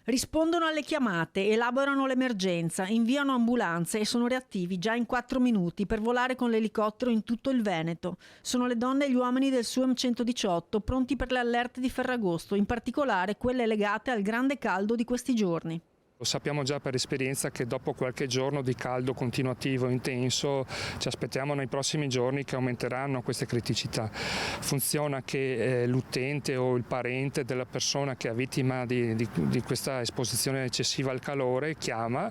Rispondono alle chiamate, elaborano l'emergenza, inviano ambulanze e sono reattivi già in 4 minuti per volare con l'elicottero in tutto il Veneto. Sono le donne e gli uomini del SUAM 118 pronti per le allerte di Ferragosto, in particolare quelle legate al grande caldo di questi giorni. Lo sappiamo già per esperienza che dopo qualche giorno di caldo continuativo intenso ci aspettiamo nei prossimi giorni che aumenteranno queste criticità. Funziona che l'utente o il parente della persona che è vittima di questa esposizione eccessiva al calore chiama,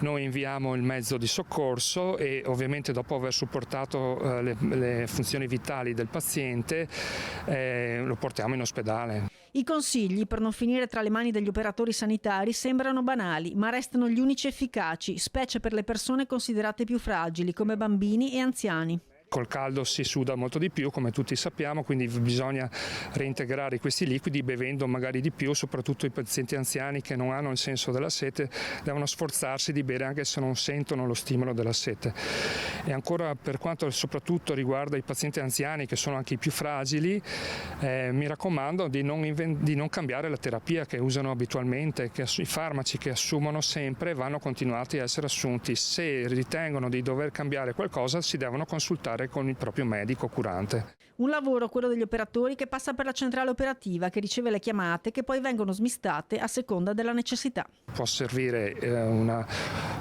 noi inviamo il mezzo di soccorso e ovviamente dopo aver supportato le funzioni vitali del paziente lo portiamo in ospedale. I consigli per non finire tra le mani degli operatori sanitari sembrano banali, ma restano gli unici efficaci, specie per le persone considerate più fragili, come bambini e anziani. Col caldo si suda molto di più, come tutti sappiamo, quindi bisogna reintegrare questi liquidi bevendo magari di più, soprattutto i pazienti anziani che non hanno il senso della sete devono sforzarsi di bere anche se non sentono lo stimolo della sete. E ancora per quanto soprattutto riguarda i pazienti anziani che sono anche i più fragili, mi raccomando di non cambiare la terapia che usano abitualmente, che i farmaci che assumono sempre vanno continuati a essere assunti. Se ritengono di dover cambiare qualcosa si devono consultare con il proprio medico curante. Un lavoro, quello degli operatori, che passa per la centrale operativa che riceve le chiamate che poi vengono smistate a seconda della necessità. Può servire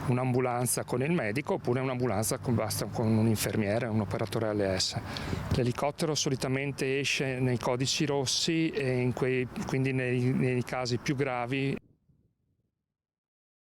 un'ambulanza con il medico oppure un'ambulanza basta con un infermiere, un operatore ALS. L'elicottero solitamente esce nei codici rossi e quindi nei casi più gravi